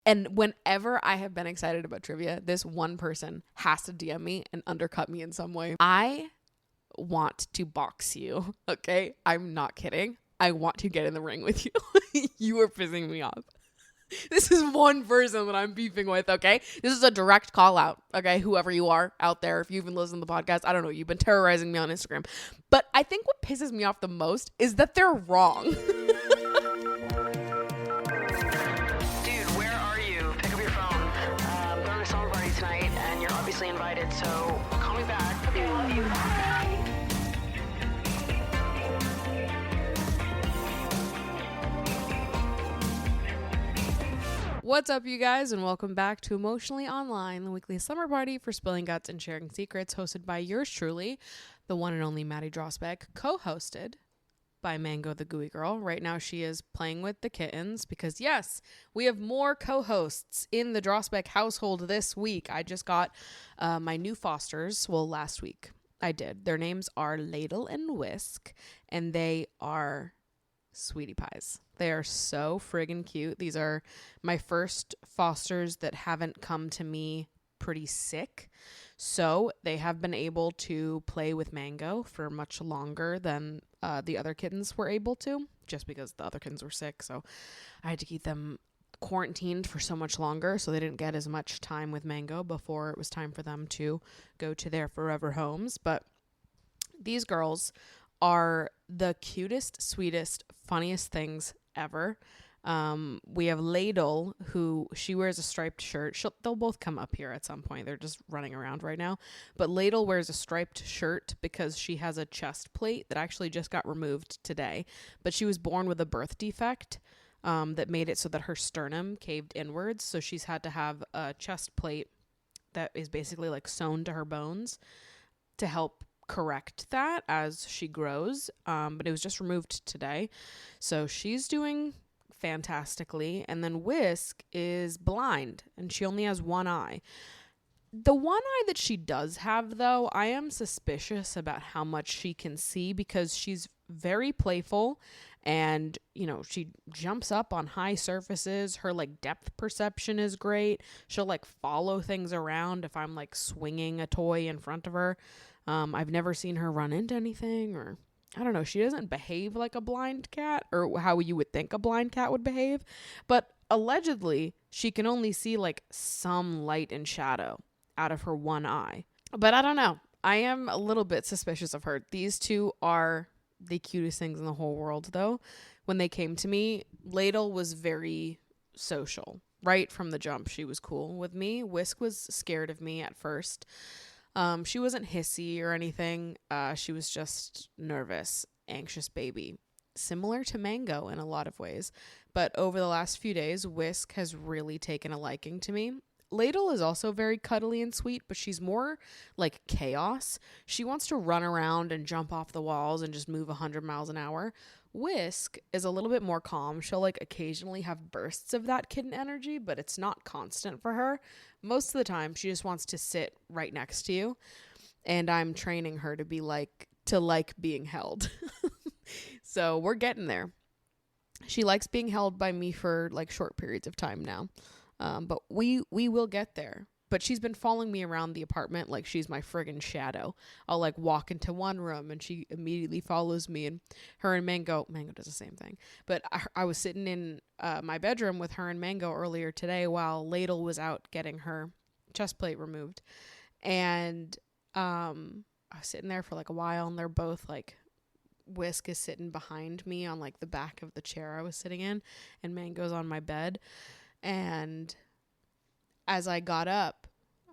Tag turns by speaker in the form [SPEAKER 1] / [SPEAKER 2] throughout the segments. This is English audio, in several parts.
[SPEAKER 1] And whenever I have been excited about trivia, this one person has to DM me and undercut me in some way. I want to box you, okay? I'm not kidding. I want to get in the ring with you. You are pissing me off. This is one person that I'm beefing with, okay? This is a direct call out, okay? Whoever you are out there, if you've been listening to the podcast, I don't know, you've been terrorizing me on Instagram. But I think what pisses me off the most is that they're wrong.
[SPEAKER 2] Invited, so call me back. Okay, love you.
[SPEAKER 1] What's up, you guys, and welcome back to Emotionally Online, the weekly summer party for spilling guts and sharing secrets, hosted by yours truly, the one and only Maddie Drosbeck, co-hosted by Mango the Gooey Girl. Right now she is playing with the kittens because, yes, we have more co-hosts in the Drosbeck household this week. I just got my new fosters. Well, last week I did. Their names are Ladle and Whisk, and they are sweetie pies. They are so friggin' cute. These are my first fosters that haven't come to me pretty sick. So they have been able to play with Mango for much longer than the other kittens were able to, just because the other kittens were sick. So I had to keep them quarantined for so much longer, so they didn't get as much time with Mango before it was time for them to go to their forever homes. But these girls are the cutest, sweetest, funniest things ever. We have Ladle, who she wears a striped shirt. They'll both come up here at some point. They're just running around right now. But Ladle wears a striped shirt because she has a chest plate that actually just got removed today. But she was born with a birth defect that made it so that her sternum caved inwards. So she's had to have a chest plate that is basically like sewn to her bones to help correct that as she grows. But it was just removed today. So she's doing fantastically. And then Whisk is blind and she only has one eye. The one eye that she does have, though, I am suspicious about how much she can see because she's very playful and, you know, she jumps up on high surfaces. Her like depth perception is great. She'll like follow things around if I'm like swinging a toy in front of her. I've never seen her run into anything, or I don't know. She doesn't behave like a blind cat, or how you would think a blind cat would behave. But allegedly, she can only see like some light and shadow out of her one eye. But I don't know. I am a little bit suspicious of her. These two are the cutest things in the whole world, though. When they came to me, Ladle was very social. Right from the jump, she was cool with me. Whisk was scared of me at first. She wasn't hissy or anything. She was just nervous, anxious baby, similar to Mango in a lot of ways. But over the last few days, Whisk has really taken a liking to me. Ladle is also very cuddly and sweet, but she's more like chaos. She wants to run around and jump off the walls and just move 100 miles an hour. Whisk is a little bit more calm. She'll like occasionally have bursts of that kitten energy, but it's not constant for her. Most of the time, she just wants to sit right next to you, and I'm training her to be like being held. So we're getting there. She likes being held by me for like short periods of time now, but we will get there. But she's been following me around the apartment like she's my friggin' shadow. I'll like walk into one room and she immediately follows me, and her and Mango does the same thing. But I was sitting in my bedroom with her and Mango earlier today while Ladle was out getting her chest plate removed. And I was sitting there for like a while, and they're both like, Whisk is sitting behind me on like the back of the chair I was sitting in, and Mango's on my bed. And as I got up,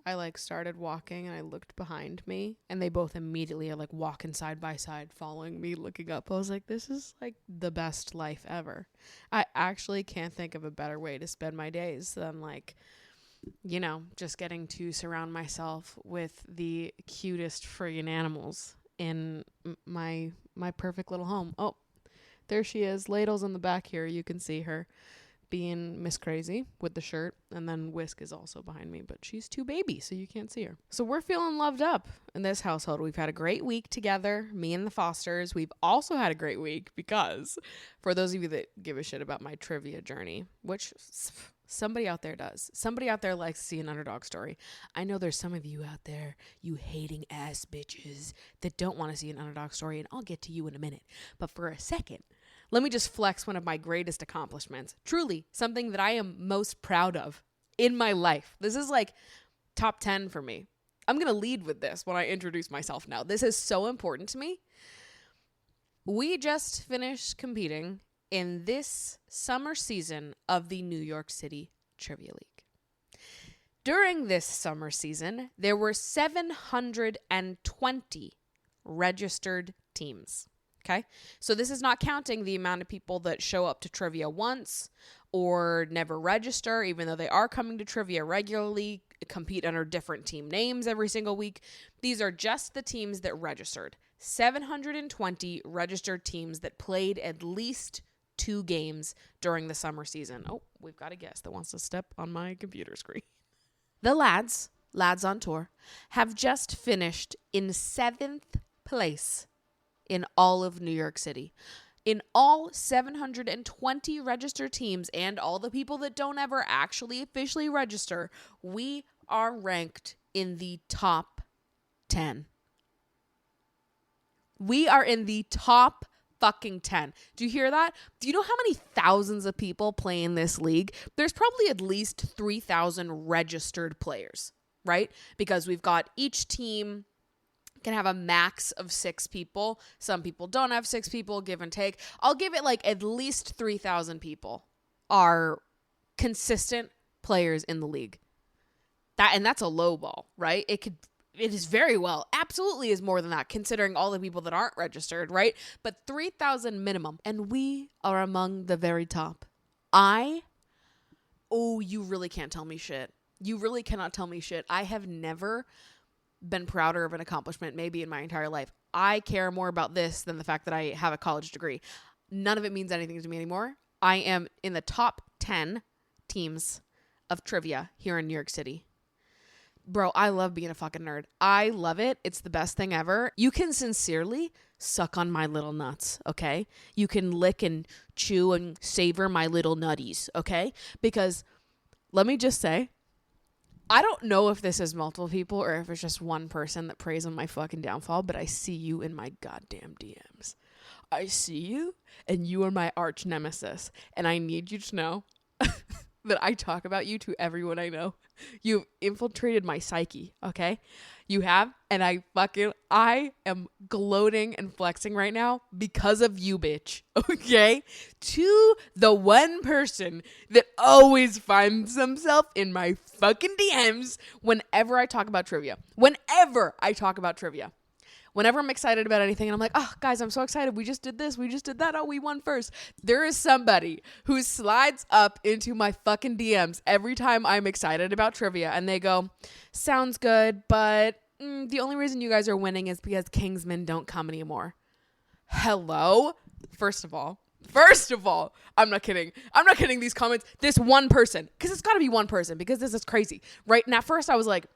[SPEAKER 1] I like started walking and I looked behind me, and they both immediately are like walking side by side, following me, looking up. I was like, this is like the best life ever. I actually can't think of a better way to spend my days than like, you know, just getting to surround myself with the cutest friggin' animals in my perfect little home. Oh, there she is. Ladle's in the back here. You can see her being Miss Crazy with the shirt, and then Whisk is also behind me, but she's too baby, so you can't see her. So we're feeling loved up in this household. We've had a great week together, me and the Fosters. We've also had a great week because, for those of you that give a shit about my trivia journey, which Somebody out there does. Somebody out there likes to see an underdog story. I know there's some of you out there, you hating ass bitches, that don't want to see an underdog story, and I'll get to you in a minute. But for a second, let me just flex one of my greatest accomplishments. Truly, something that I am most proud of in my life. This is like top 10 for me. I'm going to lead with this when I introduce myself now. This is so important to me. We just finished competing in this summer season of the New York City Trivia League. During this summer season, there were 720 registered teams. Okay? So this is not counting the amount of people that show up to trivia once or never register, even though they are coming to trivia regularly, compete under different team names every single week. These are just the teams that registered. 720 registered teams that played at least 2 games during the summer season. Oh, we've got a guest that wants to step on my computer screen. The lads on tour, have just finished in 7th place in all of New York City. In all 720 registered teams and all the people that don't ever actually officially register, we are ranked in the top 10. We are in the top fucking 10. Do you hear that? Do you know how many thousands of people play in this league? There's probably at least 3,000 registered players, right? Because we've got each team can have a max of 6 people. Some people don't have 6 people, give and take. I'll give it like at least 3,000 people are consistent players in the league. That's a low ball, right? It is very well, absolutely is more than that, considering all the people that aren't registered, right? But 3,000 minimum, and we are among the very top. You really can't tell me shit. You really cannot tell me shit. I have never been prouder of an accomplishment maybe in my entire life. I care more about this than the fact that I have a college degree. None of it means anything to me anymore. I am in the top 10 teams of trivia here in New York City. Bro, I love being a fucking nerd. I love it. It's the best thing ever. You can sincerely suck on my little nuts, okay? You can lick and chew and savor my little nutties, okay? Because let me just say, I don't know if this is multiple people or if it's just one person that preys on my fucking downfall, but I see you in my goddamn DMs. I see you, and you are my arch nemesis, and I need you to know that I talk about you to everyone I know. You've infiltrated my psyche, okay? You have, and I am gloating and flexing right now because of you, bitch, okay? To the one person that always finds themselves in my fucking DMs whenever I talk about trivia. Whenever I'm excited about anything and I'm like, oh, guys, I'm so excited. We just did this. We just did that. Oh, we won first. There is somebody who slides up into my fucking DMs every time I'm excited about trivia. And they go, sounds good, but the only reason you guys are winning is because Kingsmen don't come anymore. Hello? First of all, I'm not kidding. I'm not kidding these comments. This one person, because it's got to be one person because this is crazy, right? And at first I was like,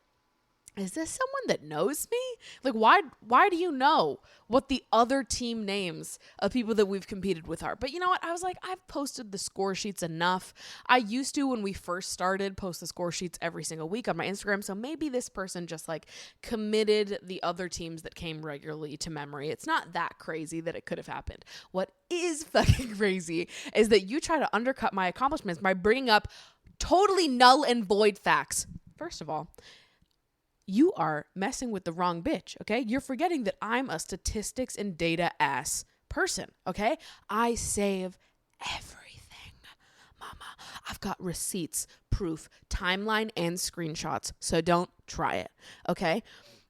[SPEAKER 1] is this someone that knows me? Like, why do you know what the other team names of people that we've competed with are? But you know what? I was like, I've posted the score sheets enough. I used to, when we first started, post the score sheets every single week on my Instagram. So maybe this person just like committed the other teams that came regularly to memory. It's not that crazy that it could have happened. What is fucking crazy is that you try to undercut my accomplishments by bringing up totally null and void facts. First of all, you are messing with the wrong bitch, okay? You're forgetting that I'm a statistics and data ass person, okay? I save everything, mama. I've got receipts, proof, timeline, and screenshots, so don't try it, okay?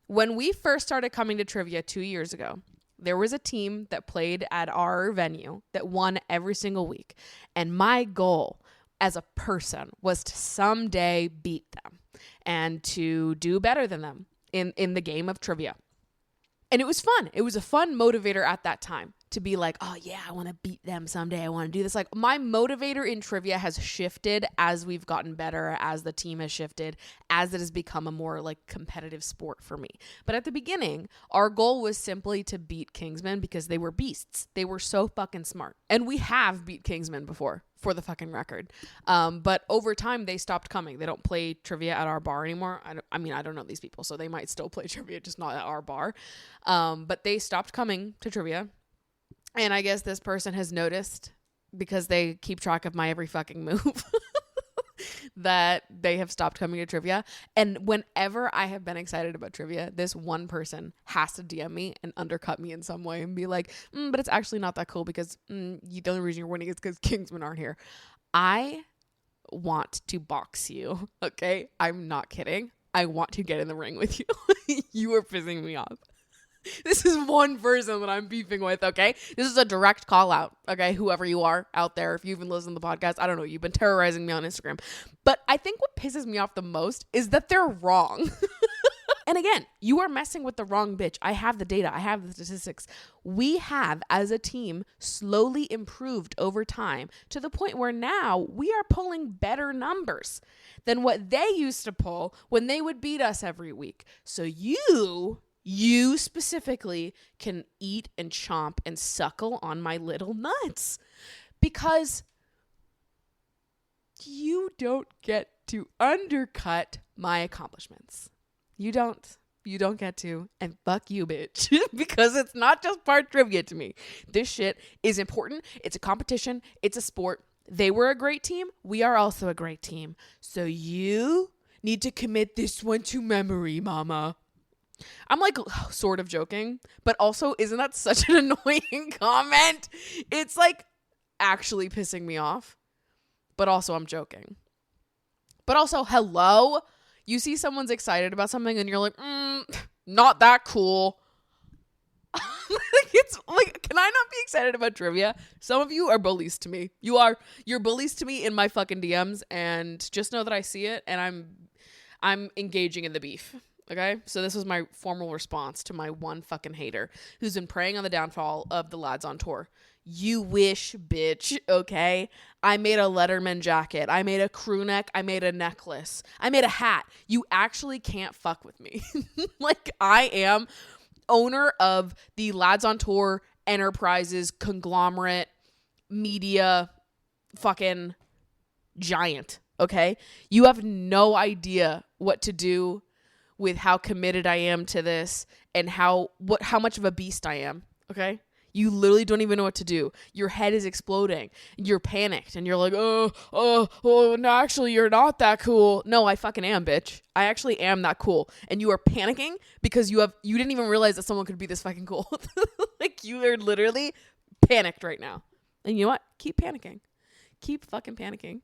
[SPEAKER 1] When we first started coming to trivia 2 years ago, there was a team that played at our venue that won every single week, and my goal as a person was to someday beat them and to do better than them in the game of trivia. And it was fun. It was a fun motivator at that time. to be like, oh yeah, I want to beat them someday. I want to do this. Like, my motivator in trivia has shifted as we've gotten better, as the team has shifted, as it has become a more like competitive sport for me. But at the beginning, our goal was simply to beat Kingsmen because they were beasts. They were so fucking smart. And we have beat Kingsmen before, for the fucking record. But over time, they stopped coming. They don't play trivia at our bar anymore. I don't know these people, so they might still play trivia, just not at our bar. But they stopped coming to trivia. And I guess this person has noticed, because they keep track of my every fucking move, that they have stopped coming to trivia. And whenever I have been excited about trivia, this one person has to DM me and undercut me in some way and be like, but it's actually not that cool because the only reason you're winning is because Kingsmen aren't here. I want to box you, okay? I'm not kidding. I want to get in the ring with you. You are pissing me off. This is one person that I'm beefing with, okay? This is a direct call out, okay? Whoever you are out there, if you even listen to the podcast, I don't know, you've been terrorizing me on Instagram. But I think what pisses me off the most is that they're wrong. And again, you are messing with the wrong bitch. I have the data. I have the statistics. We have, as a team, slowly improved over time to the point where now we are pulling better numbers than what they used to pull when they would beat us every week. So you specifically can eat and chomp and suckle on my little nuts because you don't get to undercut my accomplishments. You don't get to, and fuck you, bitch, because it's not just part trivia to me. This shit is important. It's a competition. It's a sport. They were a great team. We are also a great team. So you need to commit this one to memory, mama. I'm like sort of joking, but also isn't that such an annoying comment? It's like actually pissing me off, but also I'm joking. But also, hello? You see someone's excited about something and you're like, not that cool. It's like, can I not be excited about trivia? Some of you are bullies to me. You're bullies to me in my fucking DMs, and just know that I see it and I'm engaging in the beef. Okay, so this was my formal response to my one fucking hater who's been preying on the downfall of the lads on tour. You wish, bitch, okay? I made a Letterman jacket. I made a crew neck. I made a necklace. I made a hat. You actually can't fuck with me. Like, I am owner of the Lads on Tour Enterprises conglomerate media fucking giant, okay? You have no idea what to do with how committed I am to this and how much of a beast I am, okay? You literally don't even know what to do. Your head is exploding. You're panicked and you're like, no, actually you're not that cool. No, I fucking am, bitch. I actually am that cool. And you are panicking because you didn't even realize that someone could be this fucking cool. Like, you are literally panicked right now. And you know what? Keep panicking. Keep fucking panicking.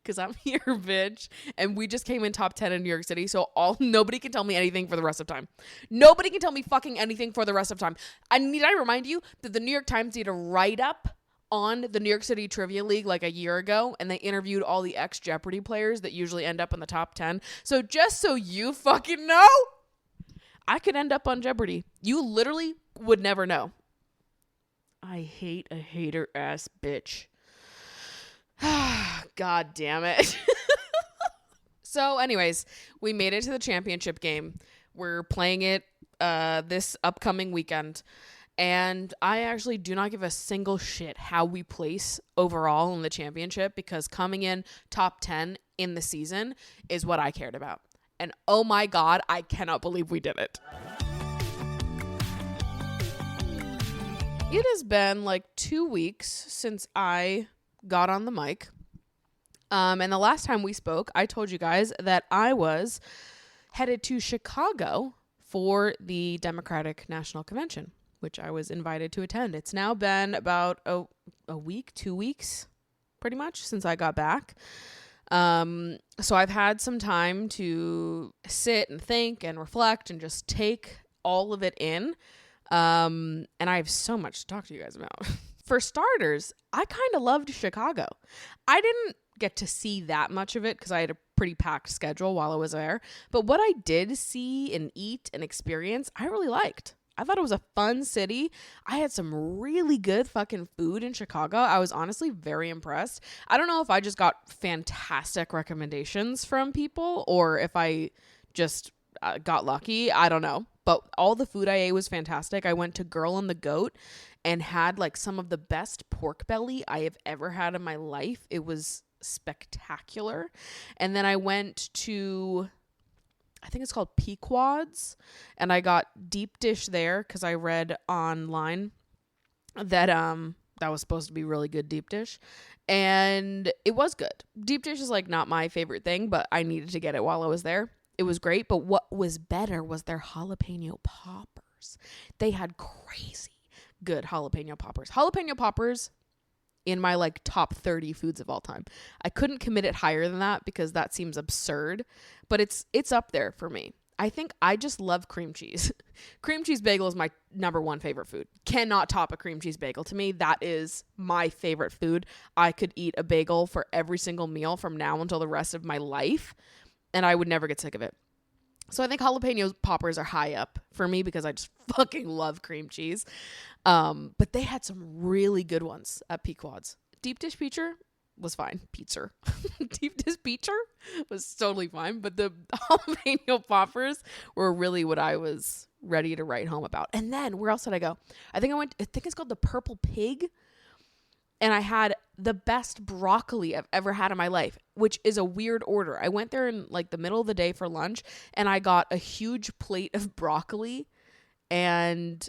[SPEAKER 1] Because I'm here, bitch. And we just came in top 10 in New York City. So nobody can tell me anything for the rest of time. Nobody can tell me fucking anything for the rest of time. Need I remind you that the New York Times did a write-up on the New York City Trivia League like a year ago. And they interviewed all the ex-Jeopardy players that usually end up in the top 10. So just so you fucking know, I could end up on Jeopardy. You literally would never know. I hate a hater-ass bitch. God damn it. So anyways, we made it to the championship game. We're playing it this upcoming weekend. And I actually do not give a single shit how we place overall in the championship, because coming in top 10 in the season is what I cared about. And oh my God, I cannot believe we did it. It has been like 2 weeks since I got on the mic. And the last time we spoke, I told you guys that I was headed to Chicago for the Democratic National Convention, which I was invited to attend. It's now been about a week, 2 weeks, pretty much, since I got back. So I've had some time to sit and think and reflect and just take all of it in. And I have so much to talk to you guys about. For starters, I kind of loved Chicago. I didn't get to see that much of it because I had a pretty packed schedule while I was there. But what I did see and eat and experience, I really liked. I thought it was a fun city. I had some really good fucking food in Chicago. I was honestly very impressed. I don't know if I just got fantastic recommendations from people or if I just got lucky. I don't know. But all the food I ate was fantastic. I went to Girl and the Goat and had like some of the best pork belly I have ever had in my life. It was spectacular. And then I went to, I think it's called Pequod's, and I got deep dish there because I read online that that was supposed to be really good deep dish, and it was good. Deep dish is like not my favorite thing, but I needed to get it while I was there. It was great, but what was better was their jalapeno poppers. They had crazy good jalapeno poppers. Jalapeno poppers in my like top 30 foods of all time. I couldn't commit it higher than that because that seems absurd, but it's up there for me. I think I just love cream cheese. Cream cheese bagel is my number one favorite food. Cannot top a cream cheese bagel. To me, that is my favorite food. I could eat a bagel for every single meal from now until the rest of my life, and I would never get sick of it. So I think jalapeno poppers are high up for me because I just fucking love cream cheese. But they had some really good ones at Pequod's. Deep dish pizza was fine. Pizza. Deep dish pizza was totally fine. But the jalapeno poppers were really what I was ready to write home about. And then where else did I go? I think it's called the Purple Pig. And I had the best broccoli I've ever had in my life, which is a weird order. I went there in like the middle of the day for lunch and I got a huge plate of broccoli and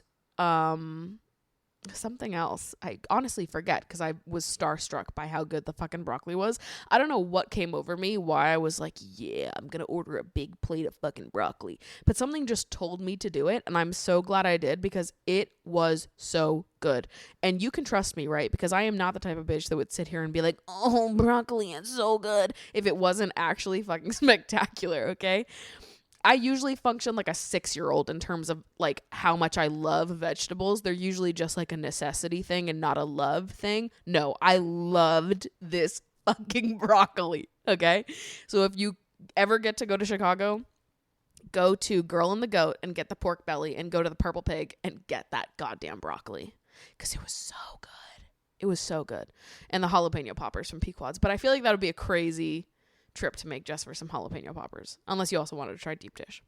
[SPEAKER 1] something else. I honestly forget because I was starstruck by how good the fucking broccoli was. I don't know what came over me, why I was like, yeah, I'm going to order a big plate of fucking broccoli. But something just told me to do it, and I'm so glad I did because it was so good. And you can trust me, right? Because I am not the type of bitch that would sit here and be like, oh, broccoli is so good if it wasn't actually fucking spectacular, okay? I usually function like a 6-year-old in terms of like how much I love vegetables. They're usually just like a necessity thing and not a love thing. No, I loved this fucking broccoli. Okay. So if you ever get to go to Chicago, go to Girl and the Goat and get the pork belly and go to the Purple Pig and get that goddamn broccoli. Cause it was so good. It was so good. And the jalapeno poppers from Pequod's. But I feel like that would be a crazy trip to make just for some jalapeno poppers, unless you also wanted to try deep dish.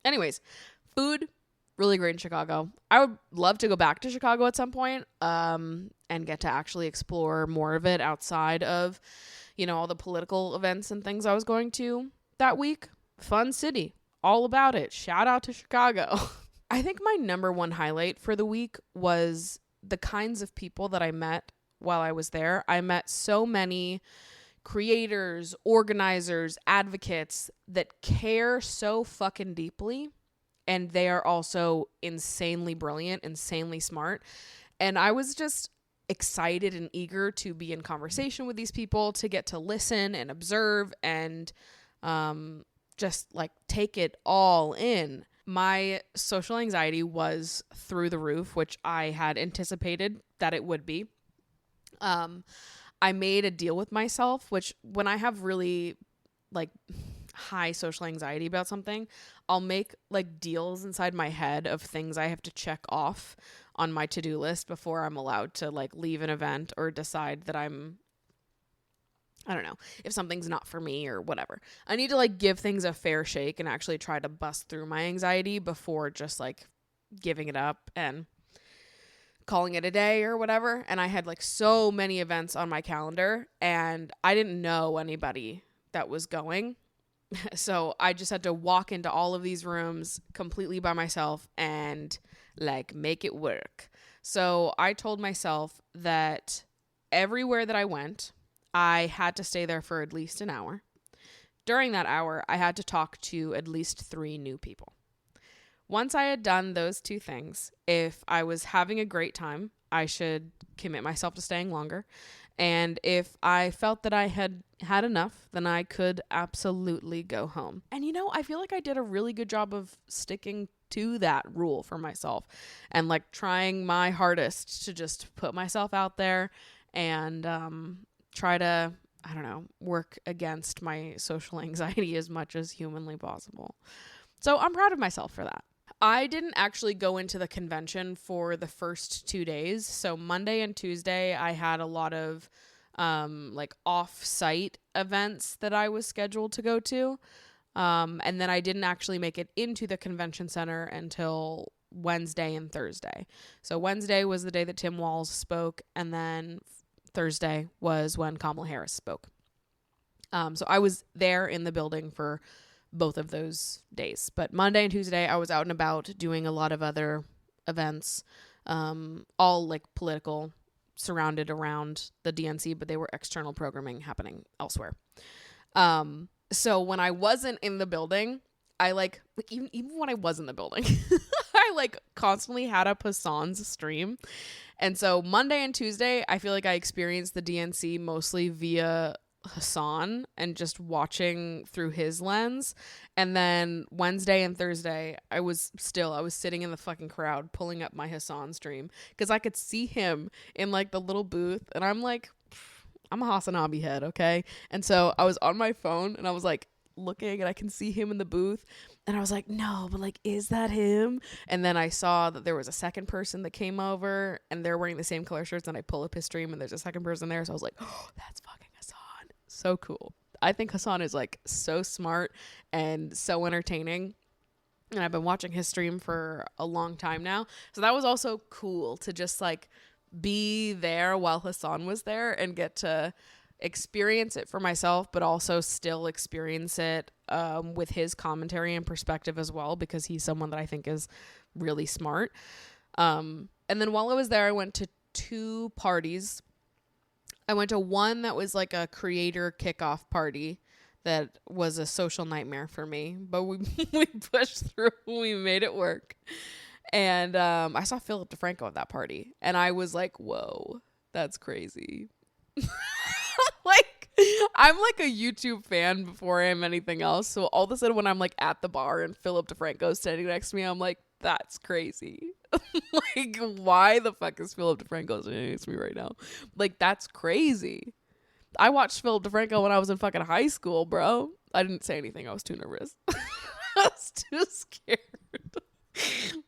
[SPEAKER 1] Anyways, food really great in Chicago. I would love to go back to Chicago at some point and get to actually explore more of it outside of, you know, all the political events and things I was going to that week. Fun city, all about it. Shout out to Chicago. I think my number one highlight for the week was the kinds of people that I met while I was there. I met so many creators, organizers, advocates that care so fucking deeply, and they are also insanely brilliant, insanely smart. And I was just excited and eager to be in conversation with these people, to get to listen and observe and just like take it all in. My social anxiety was through the roof, which I had anticipated that it would be. I made a deal with myself, which when I have really like high social anxiety about something, I'll make like deals inside my head of things I have to check off on my to-do list before I'm allowed to like leave an event or decide that I don't know, if something's not for me or whatever. I need to like give things a fair shake and actually try to bust through my anxiety before just like giving it up and calling it a day or whatever. And I had like so many events on my calendar and I didn't know anybody that was going. So I just had to walk into all of these rooms completely by myself and like make it work. So I told myself that everywhere that I went, I had to stay there for at least an hour. During that hour, I had to talk to at least 3 new people. Once I had done those 2 things, if I was having a great time, I should commit myself to staying longer. And if I felt that I had had enough, then I could absolutely go home. And you know, I feel like I did a really good job of sticking to that rule for myself and like trying my hardest to just put myself out there and try to, I don't know, work against my social anxiety as much as humanly possible. So I'm proud of myself for that. I didn't actually go into the convention for the first 2 days. So Monday and Tuesday, I had a lot of like off-site events that I was scheduled to go to. And then I didn't actually make it into the convention center until Wednesday and Thursday. So Wednesday was the day that Tim Walz spoke, and then Thursday was when Kamala Harris spoke. So I was there in the building for both of those days. But Monday and Tuesday, I was out and about doing a lot of other events, all like political, surrounded around the DNC, but they were external programming happening elsewhere. So when I wasn't in the building, I like even when I was in the building, I like constantly had up Hassan's stream. And so Monday and Tuesday, I feel like I experienced the DNC mostly via Hassan and just watching through his lens. And then Wednesday and Thursday, I was sitting in the fucking crowd pulling up my Hassan stream because I could see him in like the little booth, and I'm like, I'm a Hassanabi head, okay? And so I was on my phone and I was like looking, and I can see him in the booth, and I was like, no, but like, is that him? And then I saw that there was a second person that came over and they're wearing the same color shirts, and I pull up his stream and there's a second person there. So I was like, oh, that's fucking Hassan. So cool. I think Hassan is like so smart and so entertaining, and I've been watching his stream for a long time now. So that was also cool to just like be there while Hassan was there and get to experience it for myself, but also still experience it with his commentary and perspective as well, because he's someone that I think is really smart. And then while I was there, I went to 2 parties. I went to one that was like a creator kickoff party that was a social nightmare for me, but we pushed through. We made it work. And I saw Philip DeFranco at that party, and I was like, whoa, that's crazy. Like, I'm like a YouTube fan before I am anything else. So all of a sudden when I'm like at the bar and Philip DeFranco is standing next to me, I'm like, that's crazy. Like, why the fuck is Philip DeFranco standing next to me right now? Like, that's crazy. I watched Philip DeFranco when I was in fucking high school, bro. I didn't say anything. I was too nervous. I was too scared.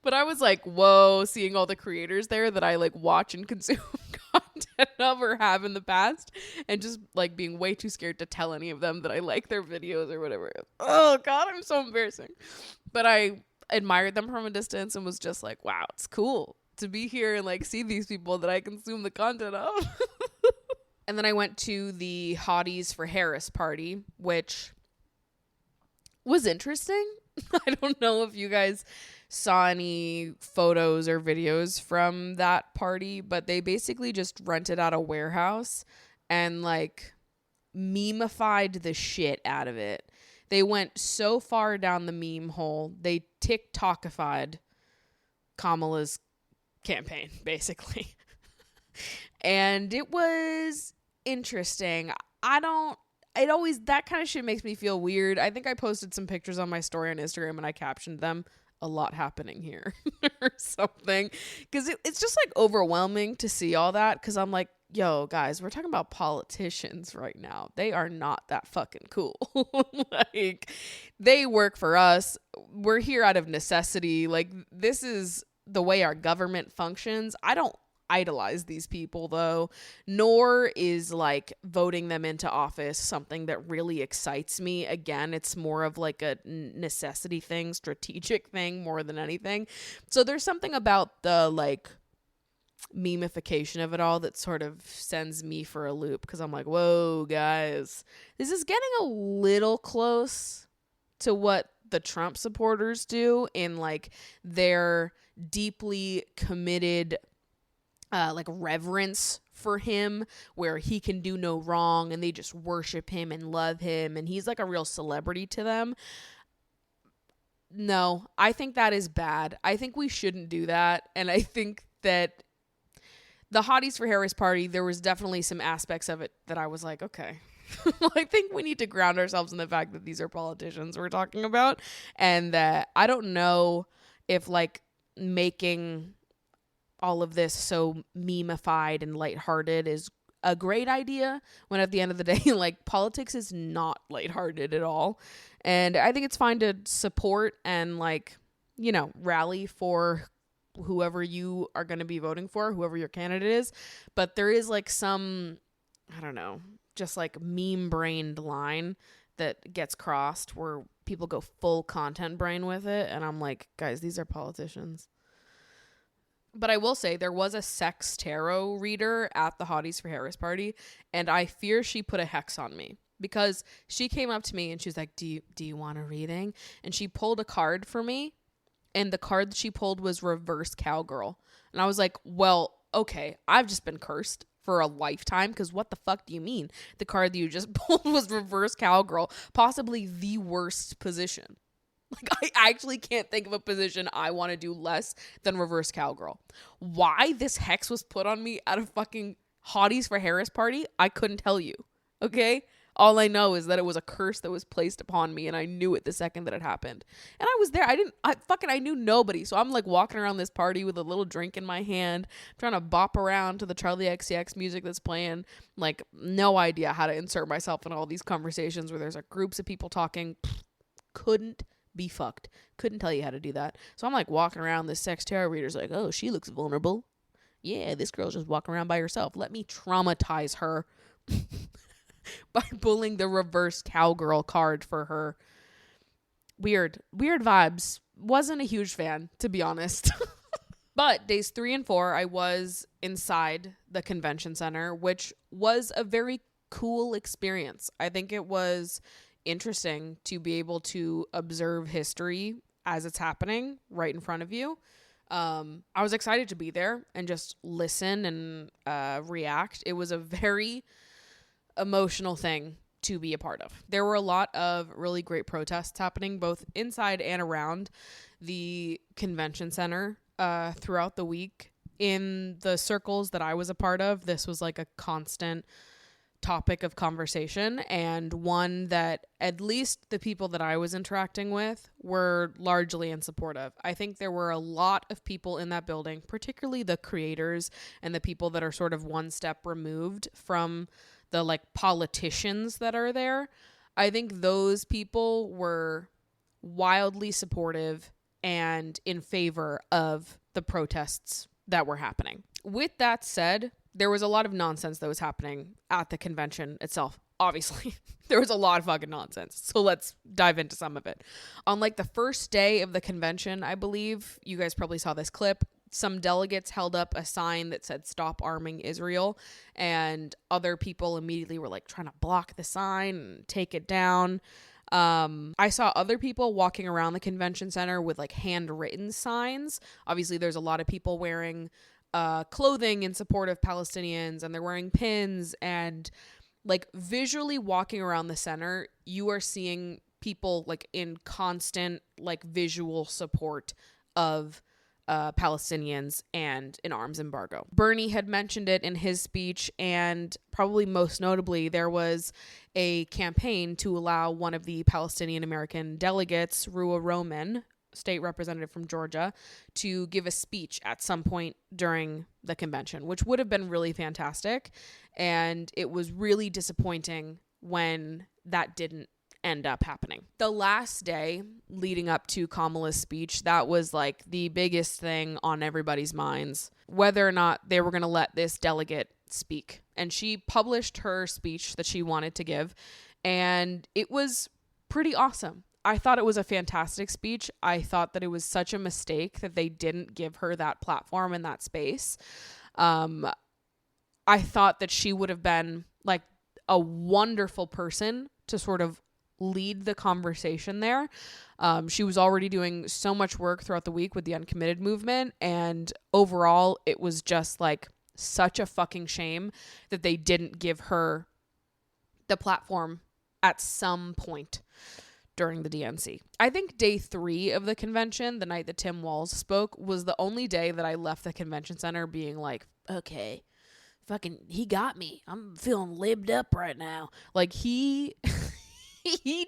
[SPEAKER 1] But I was like, whoa, seeing all the creators there that I like watch and consume content of or have in the past, and just like being way too scared to tell any of them that I like their videos or whatever. Oh God, I'm so embarrassing. But I admired them from a distance and was just like, wow, it's cool to be here and like see these people that I consume the content of. And then I went to the Hotties for Harris party, which was interesting. I don't know if you guys saw any photos or videos from that party, but they basically just rented out a warehouse and like meme-ified the shit out of it. They went so far down the meme hole, they TikTokified Kamala's campaign, basically. And it was interesting. That kind of shit makes me feel weird. I think I posted some pictures on my story on Instagram and I captioned them, "A lot happening here," or something. Because it's just like overwhelming to see all that. Because I'm like, yo, guys, we're talking about politicians right now. They are not that fucking cool. Like, they work for us. We're here out of necessity. Like, this is the way our government functions. I don't idolize these people though, nor is like voting them into office something that really excites me. Again, it's more of like a necessity thing, strategic thing more than anything. So there's something about the like memification of it all that sort of sends me for a loop, because I'm like, whoa guys, this is getting a little close to what the Trump supporters do in like their deeply committed like reverence for him, where he can do no wrong and they just worship him and love him and he's like a real celebrity to them. No, I think that is bad. I think we shouldn't do that. And I think that the Hotties for Harris party, there was definitely some aspects of it that I was like, okay. I think we need to ground ourselves in the fact that these are politicians we're talking about, and that I don't know if like making all of this so meme-ified and lighthearted is a great idea, when at the end of the day, like, politics is not lighthearted at all. And I think it's fine to support and like rally for whoever you are going to be voting for, whoever your candidate is. But there is like some, I don't know, just like meme brained line that gets crossed where people go full content brain with it. And I'm like, guys, these are politicians. But I will say there was a sex tarot reader at the Hotties for Harris party, and I fear she put a hex on me because she came up to me and she was like, do you want a reading? And she pulled a card for me, and the card that she pulled was reverse cowgirl. And I was like, well, okay, I've just been cursed for a lifetime, because what the fuck do you mean? The card that you just pulled was reverse cowgirl, possibly the worst position. Like, I actually can't think of a position I want to do less than reverse cowgirl. Why this hex was put on me at a fucking Hotties for Harris party, I couldn't tell you. Okay? All I know is that it was a curse that was placed upon me, and I knew it the second that it happened. And I was there. I knew nobody. So I'm like walking around this party with a little drink in my hand, trying to bop around to the Charlie XCX music that's playing. Like, no idea how to insert myself in all these conversations where there's like groups of people talking. Couldn't be fucked. Couldn't tell you how to do that. So I'm like walking around, this sex tarot reader's like, oh, she looks vulnerable. Yeah, this girl's just walking around by herself. Let me traumatize her by pulling the reverse cowgirl card for her. Weird vibes. Wasn't a huge fan, to be honest. But days 3 and 4, I was inside the convention center, which was a very cool experience. I think it was interesting to be able to observe history as it's happening right in front of you. I was excited to be there and just listen and react. It was a very emotional thing to be a part of. There were a lot of really great protests happening both inside and around the convention center throughout the week. In the circles that I was a part of, this was like a constant topic of conversation, and one that at least the people that I was interacting with were largely in support of. I think there were a lot of people in that building, particularly the creators and the people that are sort of one step removed from the like politicians that are there. I think those people were wildly supportive and in favor of the protests that were happening. With that said, there was a lot of nonsense that was happening at the convention itself. Obviously, there was a lot of fucking nonsense. So let's dive into some of it. On like the first day of the convention, I believe, you guys probably saw this clip, some delegates held up a sign that said "Stop Arming Israel," and other people immediately were like trying to block the sign and take it down. I saw other people walking around the convention center with like handwritten signs. Obviously, there's a lot of people wearing clothing in support of Palestinians, and they're wearing pins, and like visually walking around the center, you are seeing people like in constant like visual support of Palestinians and an arms embargo. Bernie had mentioned it in his speech, and probably most notably, there was a campaign to allow one of the Palestinian American delegates, Rua Roman, state representative from Georgia, to give a speech at some point during the convention, which would have been really fantastic. And it was really disappointing when that didn't end up happening. The last day leading up to Kamala's speech, that was like the biggest thing on everybody's minds, whether or not they were going to let this delegate speak. And she published her speech that she wanted to give, and it was pretty awesome. I thought it was a fantastic speech. I thought that it was such a mistake that they didn't give her that platform and that space. I thought that she would have been like a wonderful person to sort of lead the conversation there. She was already doing so much work throughout the week with the uncommitted movement, and overall it was just like such a fucking shame that they didn't give her the platform at some point during the DNC. I think day 3 of the convention, the night that Tim Walz spoke, was the only day that I left the convention center being like, okay, fucking, he got me. I'm feeling libbed up right now. Like he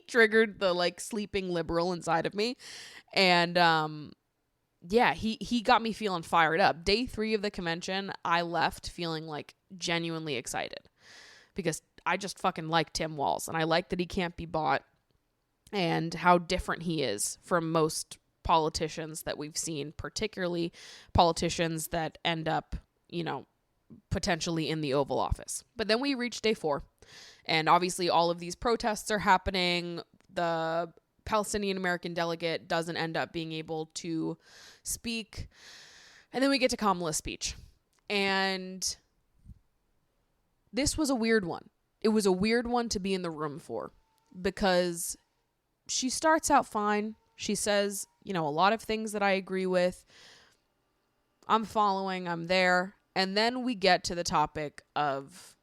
[SPEAKER 1] triggered the like sleeping liberal inside of me. And yeah, he got me feeling fired up. Day 3 of the convention, I left feeling like genuinely excited because I just fucking like Tim Walz, and I like that he can't be bought and how different he is from most politicians that we've seen, particularly politicians that end up, potentially in the Oval Office. But then we reach day 4, and obviously all of these protests are happening. The Palestinian American delegate doesn't end up being able to speak. And then we get to Kamala's speech. And this was a weird one. It was a weird one to be in the room for, because she starts out fine. She says, a lot of things that I agree with. I'm following, I'm there. And then we get to the topic of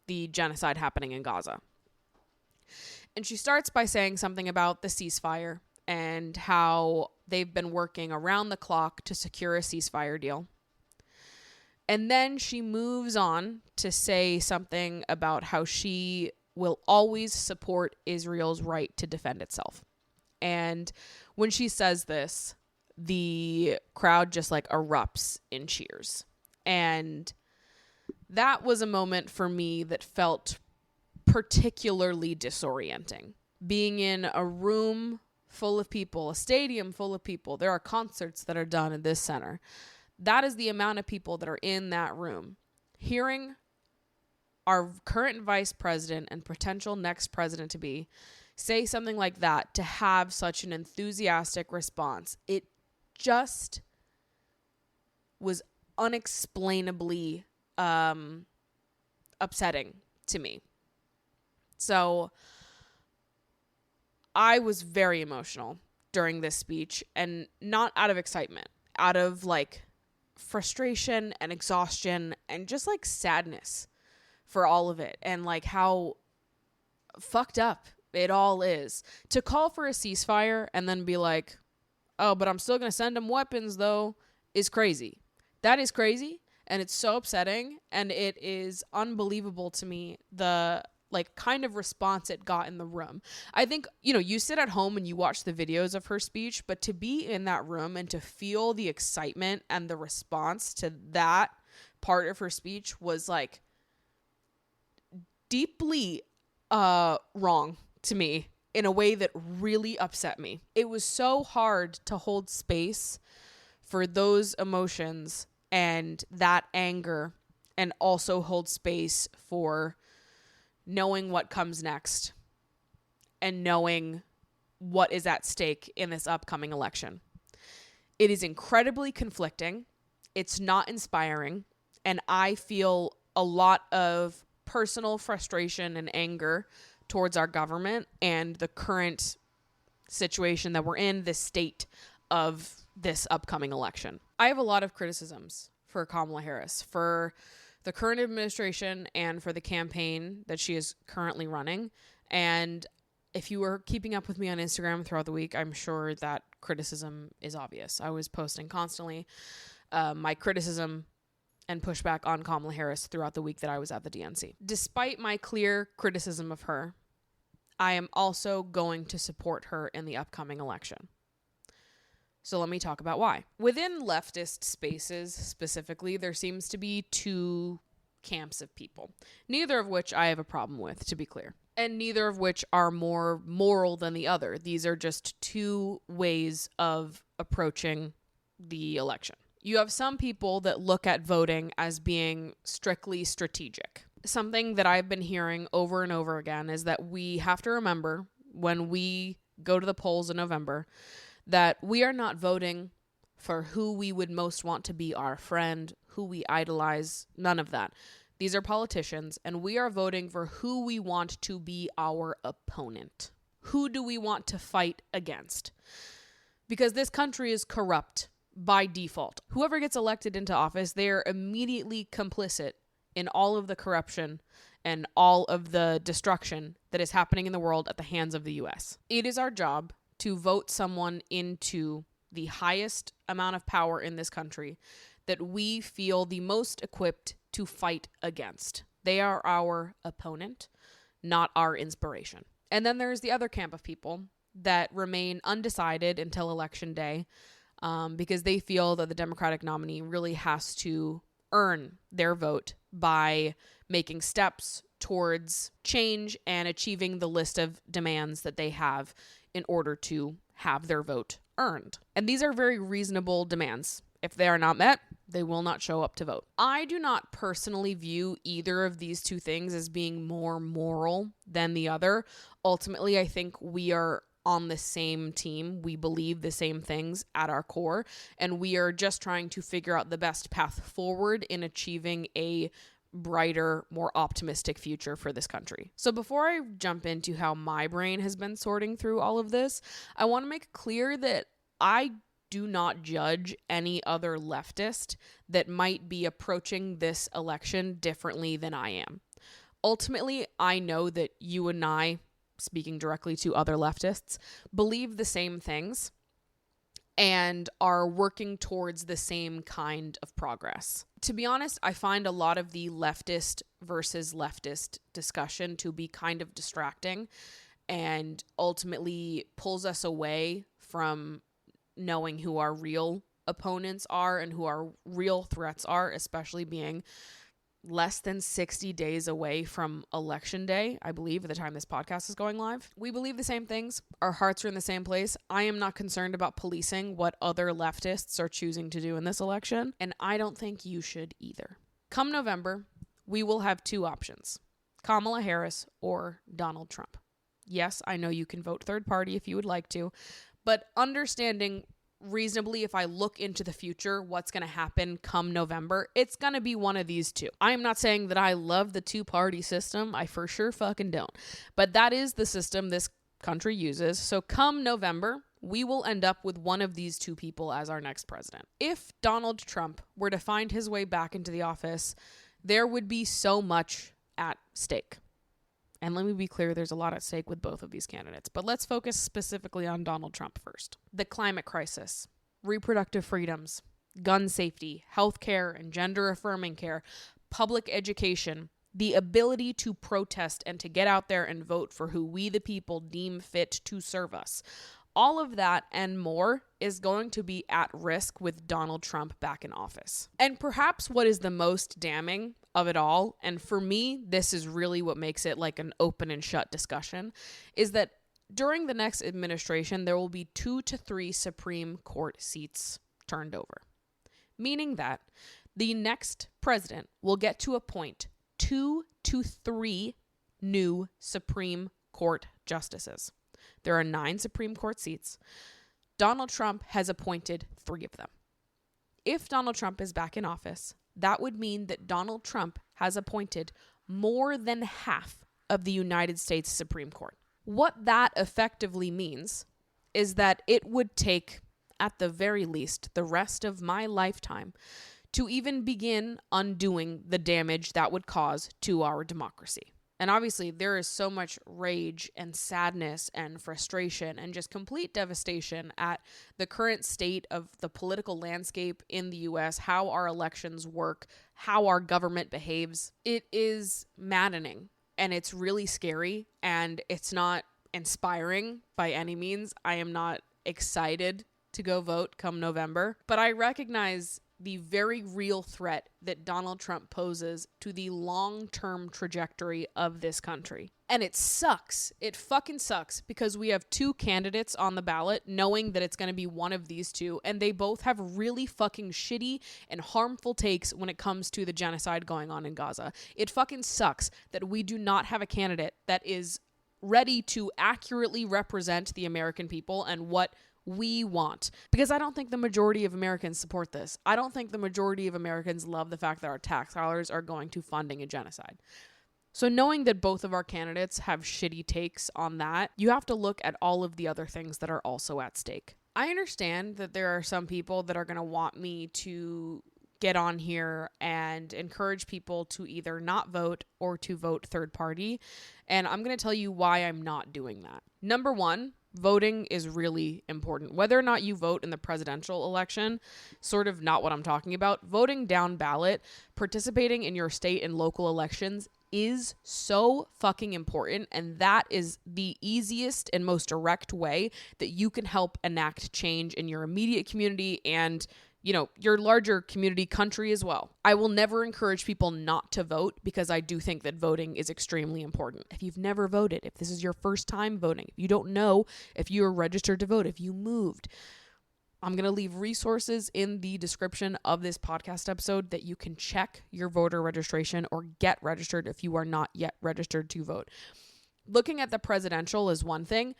[SPEAKER 1] the genocide happening in Gaza. And she starts by saying something about the ceasefire and how they've been working around the clock to secure a ceasefire deal. And then she moves on to say something about how she will always support Israel's right to defend itself. And when she says this, the crowd just erupts in cheers. And that was a moment for me that felt particularly disorienting. Being in a room full of people, a stadium full of people, there are concerts that are done at this center. That is the amount of people that are in that room. Hearing our current vice president and potential next president to be say something like that, to have such an enthusiastic response, it just was unexplainably upsetting to me. So I was very emotional during this speech, and not out of excitement, out of frustration and exhaustion and just sadness for all of it, and how fucked up it all is. To call for a ceasefire and then be like, oh, but I'm still going to send them weapons though, is crazy. That is crazy, and it's so upsetting, and it is unbelievable to me the kind of response it got in the room. I think, you sit at home and you watch the videos of her speech, but to be in that room and to feel the excitement and the response to that part of her speech was deeply wrong to me in a way that really upset me. It was so hard to hold space for those emotions and that anger, and also hold space for knowing what comes next and knowing what is at stake in this upcoming election. It is incredibly conflicting. It's not inspiring. And I feel a lot of personal frustration and anger towards our government and the current situation that we're in, the state of this upcoming election. I have a lot of criticisms for Kamala Harris, for the current administration, and for the campaign that she is currently running. And if you were keeping up with me on Instagram throughout the week, I'm sure that criticism is obvious. I was posting constantly my criticism and pushback on Kamala Harris throughout the week that I was at the DNC. Despite my clear criticism of her, I am also going to support her in the upcoming election. So let me talk about why. Within leftist spaces specifically, there seems to be two camps of people, neither of which I have a problem with, to be clear, and neither of which are more moral than the other. These are just two ways of approaching the election. You have some people that look at voting as being strictly strategic. Something that I've been hearing over and over again is that we have to remember when we go to the polls in November that we are not voting for who we would most want to be our friend, who we idolize, none of that. These are politicians, and we are voting for who we want to be our opponent. Who do we want to fight against? Because this country is corrupt by default. Whoever gets elected into office, they are immediately complicit in all of the corruption and all of the destruction that is happening in the world at the hands of the U.S. It is our job to vote someone into the highest amount of power in this country that we feel the most equipped to fight against. They are our opponent, not our inspiration. And then there's the other camp of people that remain undecided until election day because they feel that the Democratic nominee really has to earn their vote by making steps towards change and achieving the list of demands that they have in order to have their vote earned. And these are very reasonable demands. If they are not met, they will not show up to vote. I do not personally view either of these two things as being more moral than the other. Ultimately, I think we are on the same team. We believe the same things at our core, and we are just trying to figure out the best path forward in achieving a brighter, more optimistic future for this country. So before I jump into how my brain has been sorting through all of this, I want to make clear that I do not judge any other leftist that might be approaching this election differently than I am. Ultimately, I know that you and I, speaking directly to other leftists, believe the same things and are working towards the same kind of progress. To be honest, I find a lot of the leftist versus leftist discussion to be kind of distracting and ultimately pulls us away from knowing who our real opponents are and who our real threats are, especially being less than 60 days away from election day, I believe, at the time this podcast is going live. We believe the same things. Our hearts are in the same place. I am not concerned about policing what other leftists are choosing to do in this election, and I don't think you should either. Come November, we will have two options: Kamala Harris or Donald Trump. Yes, I know you can vote third party if you would like to, but understanding reasonably, if I look into the future, what's going to happen come November, it's going to be one of these two. I am not saying that I love the two-party system. I for sure fucking don't. But that is the system this country uses. So come November, we will end up with one of these two people as our next president. If Donald Trump were to find his way back into the office, there would be so much at stake. And let me be clear, there's a lot at stake with both of these candidates. But let's focus specifically on Donald Trump first. The climate crisis, reproductive freedoms, gun safety, healthcare and gender-affirming care, public education, the ability to protest and to get out there and vote for who we the people deem fit to serve us. All of that and more is going to be at risk with Donald Trump back in office. And perhaps what is the most damning of it all, and for me, this is really what makes it like an open and shut discussion, is that during the next administration, there will be 2 to 3 Supreme Court seats turned over. Meaning that the next president will get to appoint 2 to 3 new Supreme Court justices. There are 9 Supreme Court seats. Donald Trump has appointed 3 of them. If Donald Trump is back in office, that would mean that Donald Trump has appointed more than half of the United States Supreme Court. What that effectively means is that it would take, at the very least, the rest of my lifetime to even begin undoing the damage that would cause to our democracy. And obviously, there is so much rage and sadness and frustration and just complete devastation at the current state of the political landscape in the U.S., how our elections work, how our government behaves. It is maddening, and it's really scary, and it's not inspiring by any means. I am not excited to go vote come November, but I recognize the very real threat that Donald Trump poses to the long-term trajectory of this country. And it sucks. It fucking sucks because we have 2 candidates on the ballot knowing that it's going to be one of these 2, and they both have really fucking shitty and harmful takes when it comes to the genocide going on in Gaza. It fucking sucks that we do not have a candidate that is ready to accurately represent the American people and what we want, because I don't think the majority of Americans support this. I don't think the majority of Americans love the fact that our tax dollars are going to funding a genocide. So knowing that both of our candidates have shitty takes on that, you have to look at all of the other things that are also at stake. I understand that there are some people that are going to want me to get on here and encourage people to either not vote or to vote third party, and I'm going to tell you why I'm not doing that. Number 1, voting is really important. Whether or not you vote in the presidential election, sort of not what I'm talking about. Voting down ballot, participating in your state and local elections is so fucking important, and that is the easiest and most direct way that you can help enact change in your immediate community and, you know, your larger community country as well. I will never encourage people not to vote because I do think that voting is extremely important. If you've never voted, if this is your first time voting, if you don't know if you're registered to vote, if you moved, I'm going to leave resources in the description of this podcast episode that you can check your voter registration or get registered if you are not yet registered to vote. Looking at the presidential is one thing.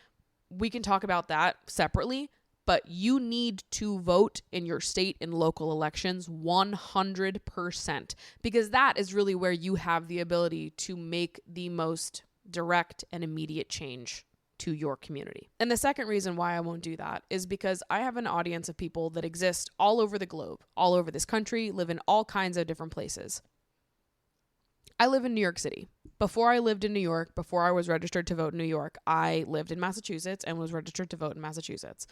[SPEAKER 1] We can talk about that separately, but you need to vote in your state and local elections 100%, because that is really where you have the ability to make the most direct and immediate change to your community. And the second reason why I won't do that is because I have an audience of people that exist all over the globe, all over this country, live in all kinds of different places. I live in New York City. Before I lived in New York, before I was registered to vote in New York, I lived in Massachusetts and was registered to vote in Massachusetts.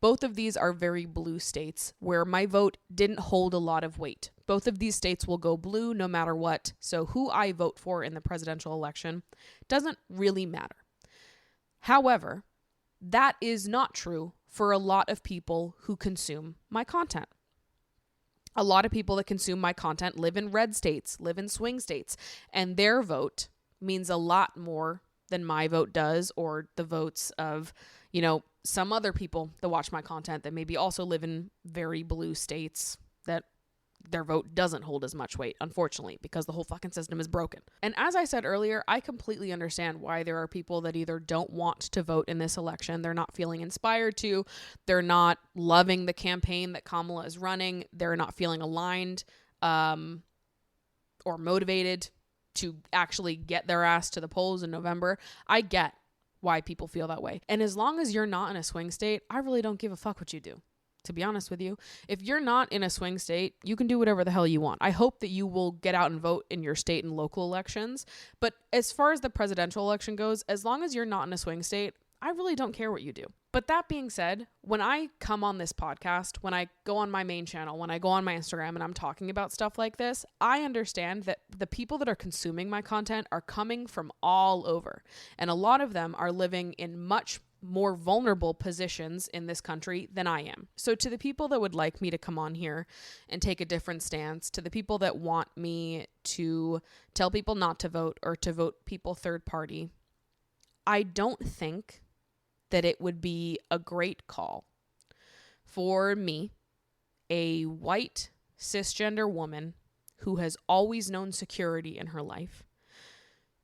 [SPEAKER 1] Both of these are very blue states where my vote didn't hold a lot of weight. Both of these states will go blue no matter what. So who I vote for in the presidential election doesn't really matter. However, that is not true for a lot of people who consume my content. A lot of people that consume my content live in red states, live in swing states, and their vote means a lot more than my vote does, or the votes of, some other people that watch my content that maybe also live in very blue states that their vote doesn't hold as much weight, unfortunately, because the whole fucking system is broken. And as I said earlier, I completely understand why there are people that either don't want to vote in this election, they're not feeling inspired to, they're not loving the campaign that Kamala is running, they're not feeling aligned or motivated to actually get their ass to the polls in November. I get why people feel that way. And as long as you're not in a swing state, I really don't give a fuck what you do. To be honest with you, if you're not in a swing state, you can do whatever the hell you want. I hope that you will get out and vote in your state and local elections. But as far as the presidential election goes, as long as you're not in a swing state, I really don't care what you do. But that being said, when I come on this podcast, when I go on my main channel, when I go on my Instagram and I'm talking about stuff like this, I understand that the people that are consuming my content are coming from all over. And a lot of them are living in much more vulnerable positions in this country than I am. So to the people that would like me to come on here and take a different stance, to the people that want me to tell people not to vote or to vote people third party, I don't think that it would be a great call for me, a white cisgender woman who has always known security in her life,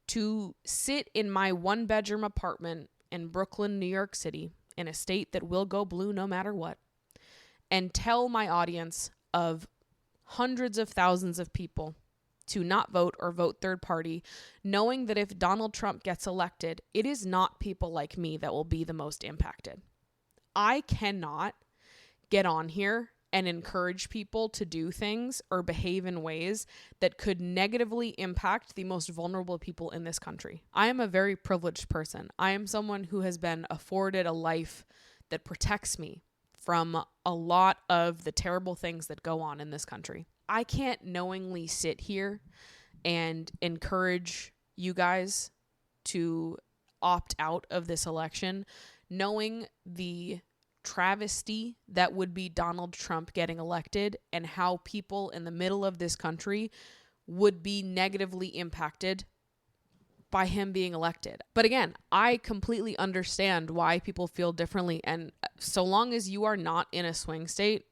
[SPEAKER 1] to sit in my one-bedroom apartment in Brooklyn, New York City, in a state that will go blue no matter what, and tell my audience of hundreds of thousands of people to not vote or vote third party, knowing that if Donald Trump gets elected, it is not people like me that will be the most impacted. I cannot get on here and encourage people to do things or behave in ways that could negatively impact the most vulnerable people in this country. I am a very privileged person. I am someone who has been afforded a life that protects me from a lot of the terrible things that go on in this country. I can't knowingly sit here and encourage you guys to opt out of this election, knowing the travesty that would be Donald Trump getting elected and how people in the middle of this country would be negatively impacted by him being elected. But again, I completely understand why people feel differently. And so long as you are not in a swing state,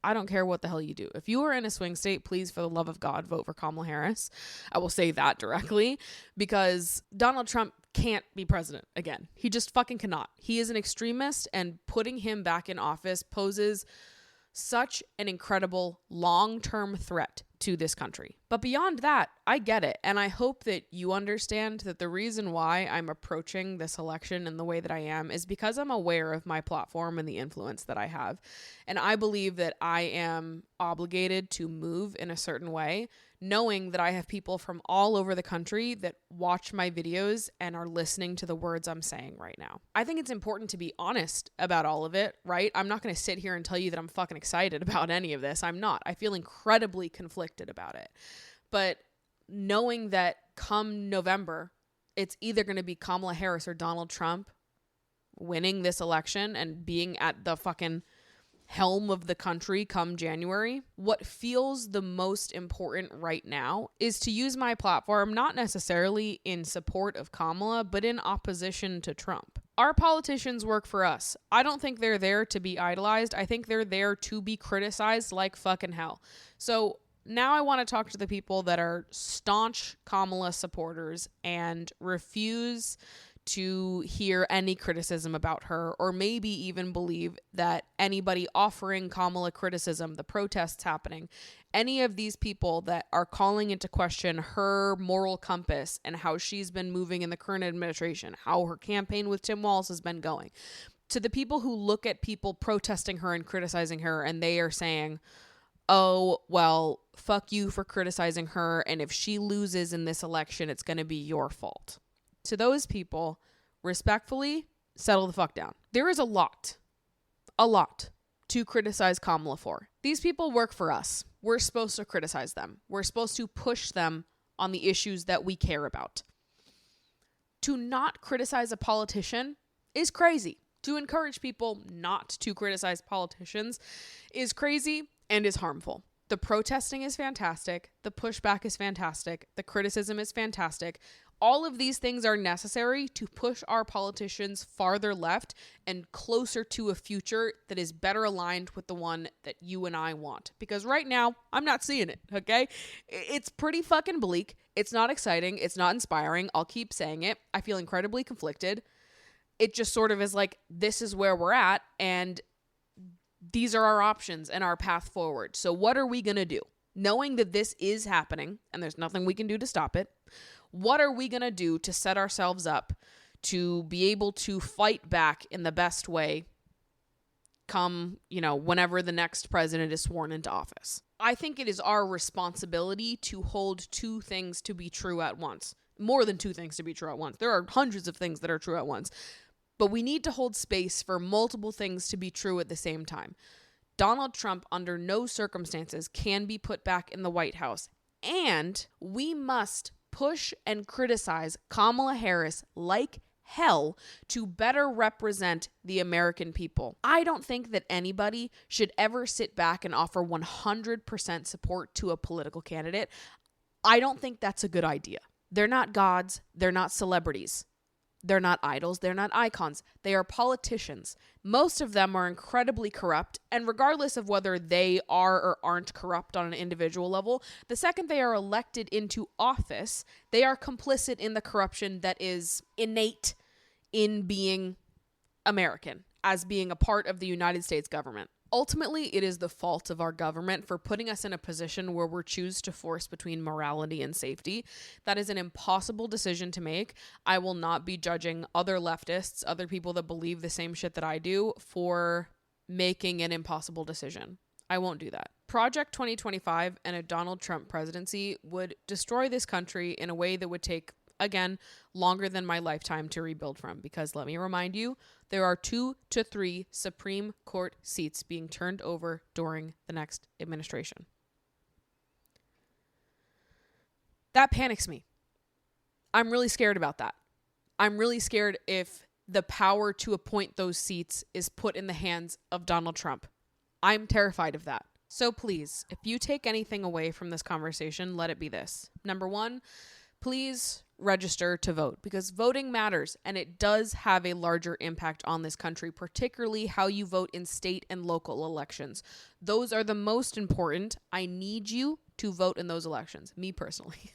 [SPEAKER 1] I don't care what the hell you do. If you are in a swing state, please, for the love of God, vote for Kamala Harris. I will say that directly, because Donald Trump can't be president again. He just fucking cannot. He is an extremist, and putting him back in office poses such an incredible long-term threat to this country. But beyond that, I get it. And I hope that you understand that the reason why I'm approaching this election in the way that I am is because I'm aware of my platform and the influence that I have. And I believe that I am obligated to move in a certain way, knowing that I have people from all over the country that watch my videos and are listening to the words I'm saying right now. I think it's important to be honest about all of it, right? I'm not going to sit here and tell you that I'm fucking excited about any of this. I'm not. I feel incredibly conflicted about it. But knowing that come November, it's either going to be Kamala Harris or Donald Trump winning this election and being at the fucking helm of the country come January, what feels the most important right now is to use my platform not necessarily in support of Kamala, but in opposition to Trump. Our politicians work for us. I don't think they're there to be idolized. I think they're there to be criticized like fucking hell. So now I want to talk to the people that are staunch Kamala supporters and refuse to hear any criticism about her, or maybe even believe that anybody offering Kamala criticism, the protests happening, any of these people that are calling into question her moral compass and how she's been moving in the current administration, how her campaign with Tim Walz has been going. To the people who look at people protesting her and criticizing her and they are saying, oh, well, fuck you for criticizing her, and if she loses in this election, it's going to be your fault. To those people, respectfully, settle the fuck down. There is a lot to criticize Kamala for. These people work for us. We're supposed to criticize them. We're supposed to push them on the issues that we care about. To not criticize a politician is crazy. To encourage people not to criticize politicians is crazy and is harmful. The protesting is fantastic. The pushback is fantastic. The criticism is fantastic. All of these things are necessary to push our politicians farther left and closer to a future that is better aligned with the one that you and I want. Because right now, I'm not seeing it, okay? It's pretty fucking bleak. It's not exciting. It's not inspiring. I'll keep saying it. I feel incredibly conflicted. It just sort of is like, this is where we're at, and these are our options and our path forward. So what are we going to do? Knowing that this is happening and there's nothing we can do to stop it, what are we going to do to set ourselves up to be able to fight back in the best way come, whenever the next president is sworn into office? I think it is our responsibility to hold two things to be true at once. More than two things to be true at once. There are hundreds of things that are true at once. But we need to hold space for multiple things to be true at the same time. Donald Trump, under no circumstances, can be put back in the White House. And we must push and criticize Kamala Harris like hell to better represent the American people. I don't think that anybody should ever sit back and offer 100% support to a political candidate. I don't think that's a good idea. They're not gods. They're not celebrities. They're not idols. They're not icons. They are politicians. Most of them are incredibly corrupt, and regardless of whether they are or aren't corrupt on an individual level, the second they are elected into office, they are complicit in the corruption that is innate in being American, as being a part of the United States government. Ultimately, it is the fault of our government for putting us in a position where we choose to force between morality and safety. That is an impossible decision to make. I will not be judging other leftists, other people that believe the same shit that I do, for making an impossible decision. I won't do that. Project 2025 and a Donald Trump presidency would destroy this country in a way that would take, again, longer than my lifetime to rebuild from, because let me remind you, there are 2 to 3 Supreme Court seats being turned over during the next administration. That panics me. I'm really scared about that. I'm really scared if the power to appoint those seats is put in the hands of Donald Trump. I'm terrified of that. So please, if you take anything away from this conversation, let it be this. Number 1, please register to vote, because voting matters and it does have a larger impact on this country, particularly how you vote in state and local elections. Those are the most important. I need you to vote in those elections, me personally.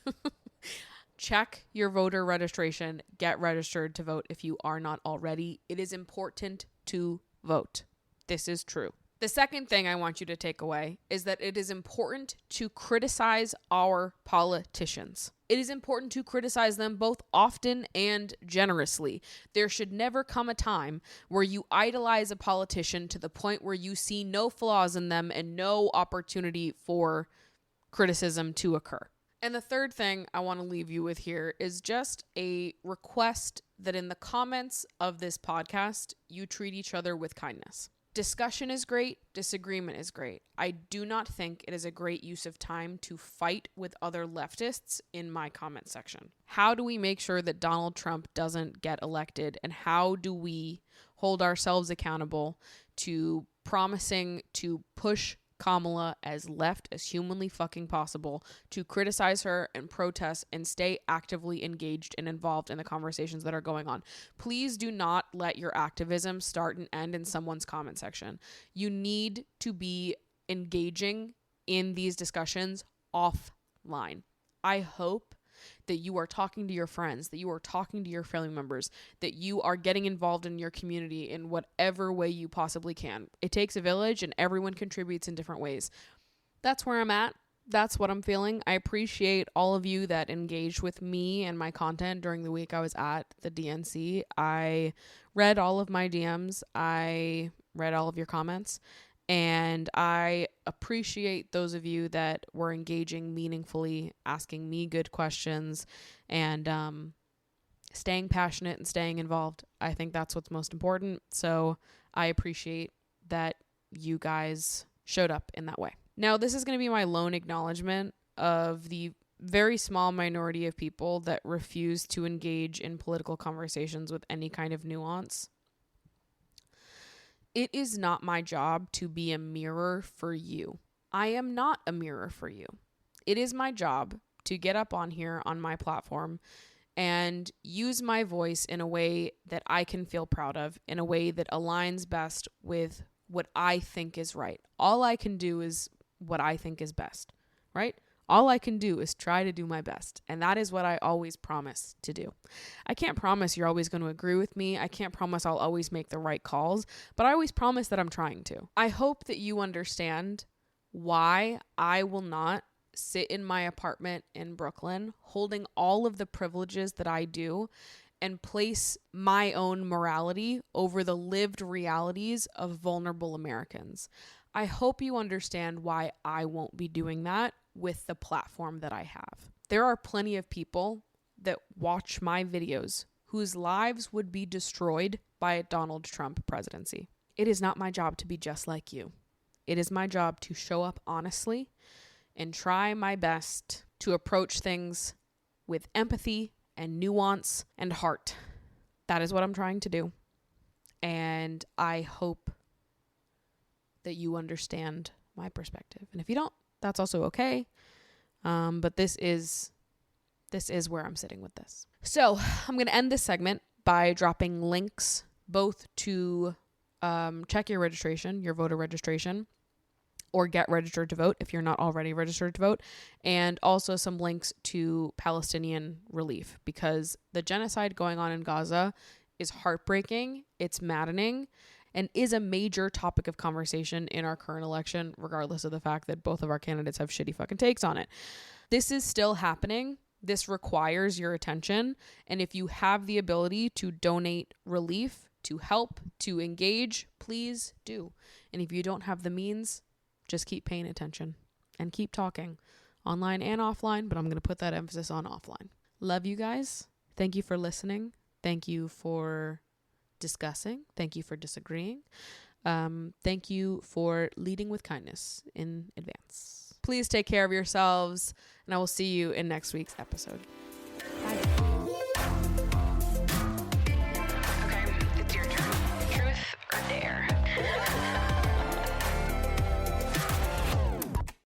[SPEAKER 1] Check your voter registration. Get registered to vote if you are not already. It is important to vote. This is true. The second thing I want you to take away is that it is important to criticize our politicians. It is important to criticize them both often and generously. There should never come a time where you idolize a politician to the point where you see no flaws in them and no opportunity for criticism to occur. And the third thing I want to leave you with here is just a request that in the comments of this podcast, you treat each other with kindness. Discussion is great. Disagreement is great. I do not think it is a great use of time to fight with other leftists in my comment section. How do we make sure that Donald Trump doesn't get elected? And how do we hold ourselves accountable to promising to push Kamala as left as humanly fucking possible to criticize her and protest and stay actively engaged and involved in the conversations that are going on. Please do not let your activism start and end in someone's comment section. You need to be engaging in these discussions offline. I hope that you are talking to your friends, that you are talking to your family members, that you are getting involved in your community in whatever way you possibly can. It takes a village and everyone contributes in different ways. That's where I'm at. That's what I'm feeling. I appreciate all of you that engaged with me and my content during the week I was at the DNC. I read all of my DMs. I read all of your comments. And I appreciate those of you that were engaging meaningfully, asking me good questions, and staying passionate and staying involved. I think that's what's most important. So I appreciate that you guys showed up in that way. Now, this is going to be my lone acknowledgement of the very small minority of people that refuse to engage in political conversations with any kind of nuance. It is not my job to be a mirror for you. I am not a mirror for you. It is my job to get up on here on my platform and use my voice in a way that I can feel proud of, in a way that aligns best with what I think is right. All I can do is what I think is best, right? All I can do is try to do my best. And that is what I always promise to do. I can't promise you're always going to agree with me. I can't promise I'll always make the right calls, but I always promise that I'm trying to. I hope that you understand why I will not sit in my apartment in Brooklyn holding all of the privileges that I do and place my own morality over the lived realities of vulnerable Americans. I hope you understand why I won't be doing that with the platform that I have. There are plenty of people that watch my videos whose lives would be destroyed by a Donald Trump presidency. It is not my job to be just like you. It is my job to show up honestly and try my best to approach things with empathy and nuance and heart. That is what I'm trying to do. And I hope that you understand my perspective. And if you don't, that's also okay. But this is where I'm sitting with this. So I'm going to end this segment by dropping links both to check your registration, your voter registration, or get registered to vote if you're not already registered to vote, and also some links to Palestinian relief, because the genocide going on in Gaza is heartbreaking, it's maddening, and is a major topic of conversation in our current election, regardless of the fact that both of our candidates have shitty fucking takes on it. This is still happening. This requires your attention. And if you have the ability to donate relief, to help, to engage, please do. And if you don't have the means, just keep paying attention and keep talking online and offline, but I'm going to put that emphasis on offline. Love you guys. Thank you for listening. Thank you for discussing. Thank you for disagreeing. Thank you for leading with kindness in advance. Please take care of yourselves, and I will see you in next week's episode. Bye.